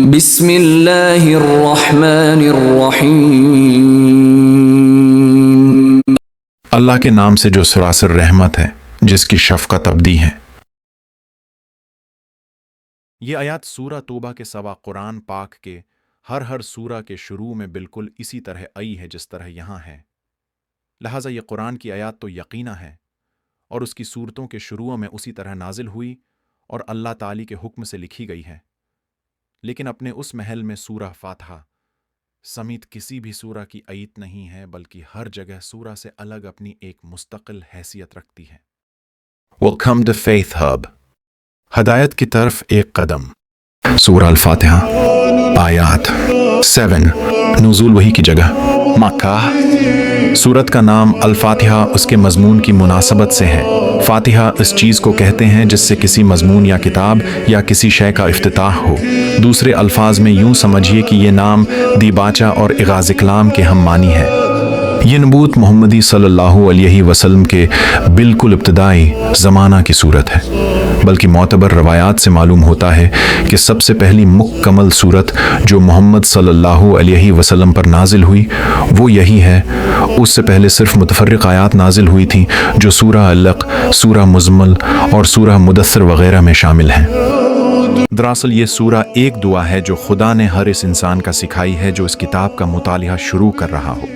بسم اللہ الرحمن الرحیم۔ اللہ کے نام سے جو سراسر رحمت ہے، جس کی شفقت ابدی ہے۔ یہ آیات سورہ توبہ کے سوا قرآن پاک کے ہر سورہ کے شروع میں بالکل اسی طرح آئی ہے جس طرح یہاں ہے، لہٰذا یہ قرآن کی آیات تو یقینا ہے اور اس کی صورتوں کے شروع میں اسی طرح نازل ہوئی اور اللہ تعالی کے حکم سے لکھی گئی ہے، لیکن اپنے اس محل میں سورہ فاتحہ سمیت کسی بھی سورہ کی آیت نہیں ہے، بلکہ ہر جگہ سورہ سے الگ اپنی ایک مستقل حیثیت رکھتی ہے۔ Welcome to Faith Hub، ہدایت کی طرف ایک قدم۔ سورہ الفاتحہ آیات 7، نزول وحی کی جگہ مکہ۔ سورت کا نام الفاتحہ اس کے مضمون کی مناسبت سے ہے۔ فاتحہ اس چیز کو کہتے ہیں جس سے کسی مضمون یا کتاب یا کسی شے کا افتتاح ہو۔ دوسرے الفاظ میں یوں سمجھیے کہ یہ نام دیباچہ اور اغاز کلام کے ہم معنی ہے۔ یہ نبوت محمدی صلی اللہ علیہ وسلم کے بالکل ابتدائی زمانہ کی صورت ہے، بلکہ معتبر روایات سے معلوم ہوتا ہے کہ سب سے پہلی مکمل صورت جو محمد صلی اللہ علیہ وسلم پر نازل ہوئی وہ یہی ہے۔ اس سے پہلے صرف متفرق آیات نازل ہوئی تھیں جو سورہ علق، سورہ مزمل اور سورہ مدثر وغیرہ میں شامل ہیں۔ دراصل یہ سورہ ایک دعا ہے جو خدا نے ہر اس انسان کا سکھائی ہے جو اس کتاب کا مطالعہ شروع کر رہا ہو۔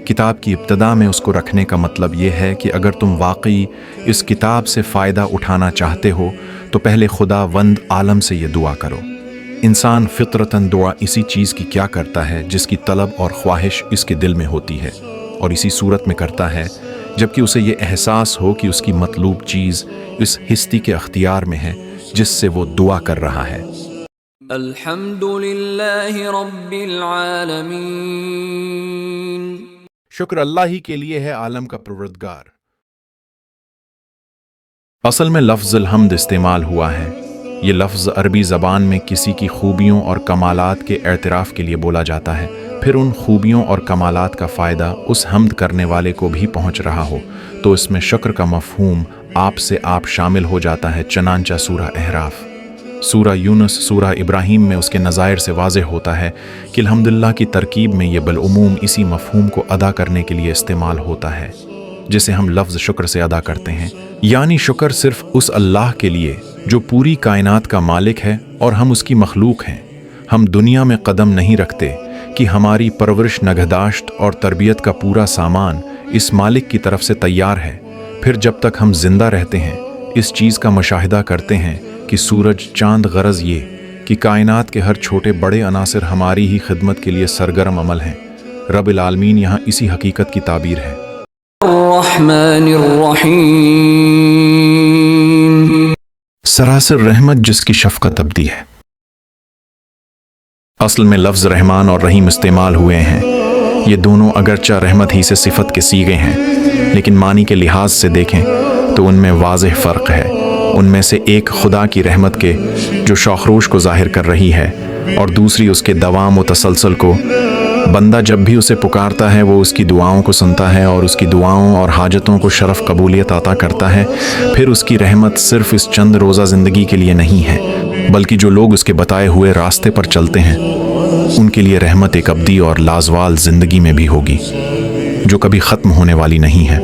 کتاب کی ابتدا میں اس کو رکھنے کا مطلب یہ ہے کہ اگر تم واقعی اس کتاب سے فائدہ اٹھانا چاہتے ہو تو پہلے خدا وند عالم سے یہ دعا کرو۔ انسان فطرتاً دعا اسی چیز کی کیا کرتا ہے جس کی طلب اور خواہش اس کے دل میں ہوتی ہے، اور اسی صورت میں کرتا ہے جبکہ اسے یہ احساس ہو کہ اس کی مطلوب چیز اس ہستی کے اختیار میں ہے جس سے وہ دعا کر رہا ہے۔ الحمد للہ رب العالمین۔ شکر اللہ ہی کے لیے ہے عالم کا پروردگار۔ اصل میں لفظ الحمد استعمال ہوا ہے۔ یہ لفظ عربی زبان میں کسی کی خوبیوں اور کمالات کے اعتراف کے لیے بولا جاتا ہے، پھر ان خوبیوں اور کمالات کا فائدہ اس حمد کرنے والے کو بھی پہنچ رہا ہو تو اس میں شکر کا مفہوم آپ سے آپ شامل ہو جاتا ہے۔ چنانچہ سورہ احراف، سورہ یونس، سورہ ابراہیم میں اس کے نظائر سے واضح ہوتا ہے کہ الحمدللہ کی ترکیب میں یہ بالعموم اسی مفہوم کو ادا کرنے کے لیے استعمال ہوتا ہے جسے ہم لفظ شکر سے ادا کرتے ہیں، یعنی شکر صرف اس اللہ کے لیے جو پوری کائنات کا مالک ہے اور ہم اس کی مخلوق ہیں۔ ہم دنیا میں قدم نہیں رکھتے کہ ہماری پرورش، نگہداشت اور تربیت کا پورا سامان اس مالک کی طرف سے تیار ہے، پھر جب تک ہم زندہ رہتے ہیں اس چیز کا مشاہدہ کرتے ہیں کہ سورج، چاند، غرض یہ کہ کائنات کے ہر چھوٹے بڑے عناصر ہماری ہی خدمت کے لیے سرگرم عمل ہیں۔ رب العالمین یہاں اسی حقیقت کی تعبیر ہے۔ الرحمن الرحیم۔ سراسر رحمت جس کی شفقت ابدی ہے۔ اصل میں لفظ رحمان اور رحیم استعمال ہوئے ہیں۔ یہ دونوں اگرچہ رحمت ہی سے صفت کے صیغے ہیں، لیکن معنی کے لحاظ سے دیکھیں تو ان میں واضح فرق ہے۔ ان میں سے ایک خدا کی رحمت کے جو شوخروش کو ظاہر کر رہی ہے، اور دوسری اس کے دوام و تسلسل کو۔ بندہ جب بھی اسے پکارتا ہے وہ اس کی دعاؤں کو سنتا ہے اور اس کی دعاؤں اور حاجتوں کو شرف قبولیت عطا کرتا ہے۔ پھر اس کی رحمت صرف اس چند روزہ زندگی کے لیے نہیں ہے، بلکہ جو لوگ اس کے بتائے ہوئے راستے پر چلتے ہیں ان کے لیے رحمت ایک ابدی اور لازوال زندگی میں بھی ہوگی جو کبھی ختم ہونے والی نہیں ہے۔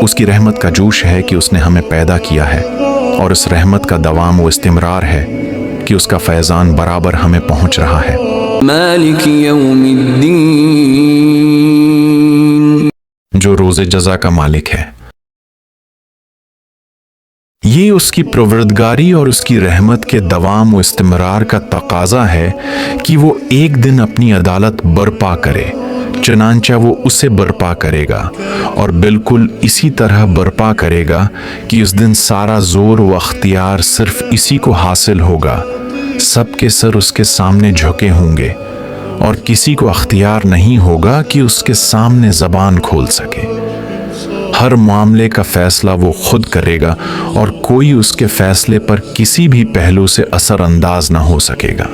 اس کی رحمت کا جوش ہے کہ اس نے ہمیں پیدا کیا ہے، اور اس رحمت کا دوام و استمرار ہے کہ اس کا فیضان برابر ہمیں پہنچ رہا ہے۔ مالک یوم الدین، جو روز جزا کا مالک ہے۔ یہ اس کی پروردگاری اور اس کی رحمت کے دوام و استمرار کا تقاضا ہے کہ وہ ایک دن اپنی عدالت برپا کرے، چنانچہ وہ اسے برپا کرے گا، اور بالکل اسی طرح برپا کرے گا کہ اس دن سارا زور و اختیار صرف اسی کو حاصل ہوگا۔ سب کے سر اس کے سامنے جھکے ہوں گے اور کسی کو اختیار نہیں ہوگا کہ اس کے سامنے زبان کھول سکے۔ ہر معاملے کا فیصلہ وہ خود کرے گا اور کوئی اس کے فیصلے پر کسی بھی پہلو سے اثر انداز نہ ہو سکے گا۔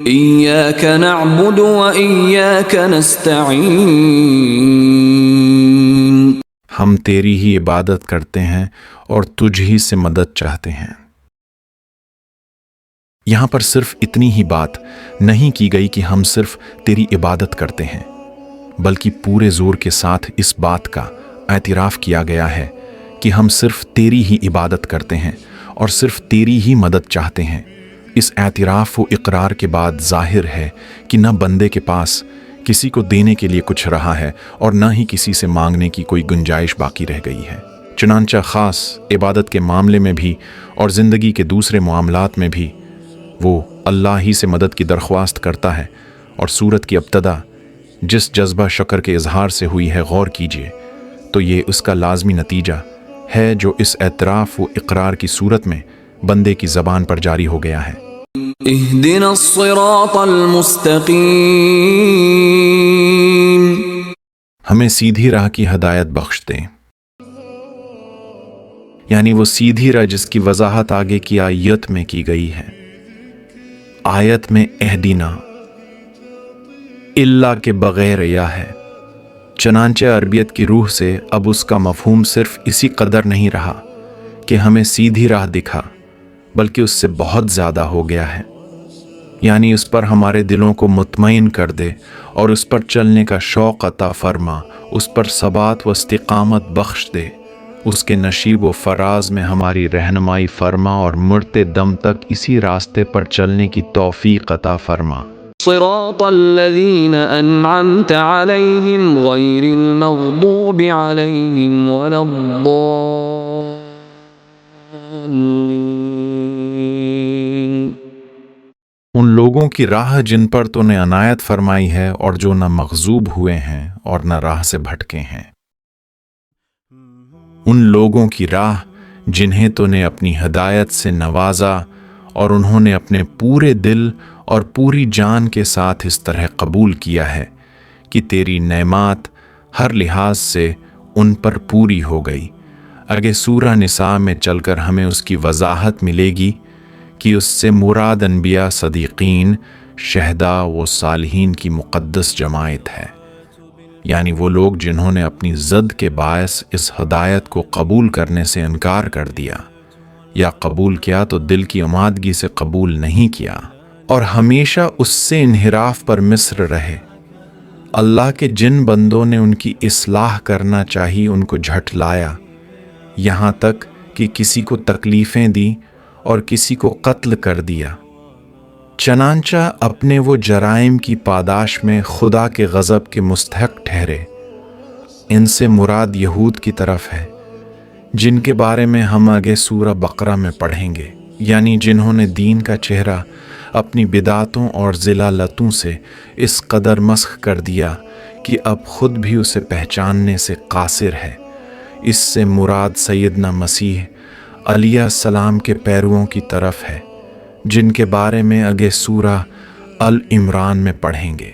ایاک نعبد و ایاک نستعین، ہم تیری ہی عبادت کرتے ہیں اور تجھ ہی سے مدد چاہتے ہیں۔ یہاں پر صرف اتنی ہی بات نہیں کی گئی کہ ہم صرف تیری عبادت کرتے ہیں، بلکہ پورے زور کے ساتھ اس بات کا اعتراف کیا گیا ہے کہ ہم صرف تیری ہی عبادت کرتے ہیں اور صرف تیری ہی مدد چاہتے ہیں۔ اس اعتراف و اقرار کے بعد ظاہر ہے کہ نہ بندے کے پاس کسی کو دینے کے لیے کچھ رہا ہے اور نہ ہی کسی سے مانگنے کی کوئی گنجائش باقی رہ گئی ہے۔ چنانچہ خاص عبادت کے معاملے میں بھی اور زندگی کے دوسرے معاملات میں بھی وہ اللہ ہی سے مدد کی درخواست کرتا ہے، اور سورت کی ابتدا جس جذبہ شکر کے اظہار سے ہوئی ہے غور کیجیے تو یہ اس کا لازمی نتیجہ ہے جو اس اعتراف و اقرار کی صورت میں بندے کی زبان پر جاری ہو گیا ہے۔ اہدنا الصراط المستقیم، ہمیں سیدھی راہ کی ہدایت بخش دیں، یعنی وہ سیدھی راہ جس کی وضاحت آگے کی آیت میں کی گئی ہے۔ آیت میں اہدنا اللہ کے بغیر یا ہے، چنانچہ عربیت کی روح سے اب اس کا مفہوم صرف اسی قدر نہیں رہا کہ ہمیں سیدھی راہ دکھا، بلکہ اس سے بہت زیادہ ہو گیا ہے، یعنی اس پر ہمارے دلوں کو مطمئن کر دے اور اس پر چلنے کا شوق عطا فرما، اس پر ثبات و استقامت بخش دے، اس کے نشیب و فراز میں ہماری رہنمائی فرما اور مرتے دم تک اسی راستے پر چلنے کی توفیق عطا فرما۔ صراط الذین انعمت علیہم غیر المغضوب علیہم ولا الضالین۔ ان لوگوں کی راہ جن پر تو نے عنایت فرمائی ہے اور جو نہ مغضوب ہوئے ہیں اور نہ راہ سے بھٹکے ہیں۔ ان لوگوں کی راہ جنہیں تو نے اپنی ہدایت سے نوازا اور انہوں نے اپنے پورے دل اور پوری جان کے ساتھ اس طرح قبول کیا ہے کہ تیری نعمات ہر لحاظ سے ان پر پوری ہو گئی۔ آگے سورہ نساء میں چل کر ہمیں اس کی وضاحت ملے گی کہ اس سے مراد انبیاء، صدیقین، شہداء و صالحین کی مقدس جماعت ہے، یعنی وہ لوگ جنہوں نے اپنی ضد کے باعث اس ہدایت کو قبول کرنے سے انکار کر دیا، یا قبول کیا تو دل کی امادگی سے قبول نہیں کیا اور ہمیشہ اس سے انحراف پر مصر رہے۔ اللہ کے جن بندوں نے ان کی اصلاح کرنا چاہی ان کو جھٹلایا، یہاں تک کہ کسی کو تکلیفیں دی اور کسی کو قتل کر دیا، چنانچہ اپنے وہ جرائم کی پاداش میں خدا کے غضب کے مستحق ٹھہرے۔ ان سے مراد یہود کی طرف ہے، جن کے بارے میں ہم آگے سورہ بقرہ میں پڑھیں گے، یعنی جنہوں نے دین کا چہرہ اپنی بدعتوں اور ضلالتوں سے اس قدر مسخ کر دیا کہ اب خود بھی اسے پہچاننے سے قاصر ہے۔ اس سے مراد سیدنا مسیح علیہ السلام کے پیرووں کی طرف ہے، جن کے بارے میں آگے سورہ العمران میں پڑھیں گے۔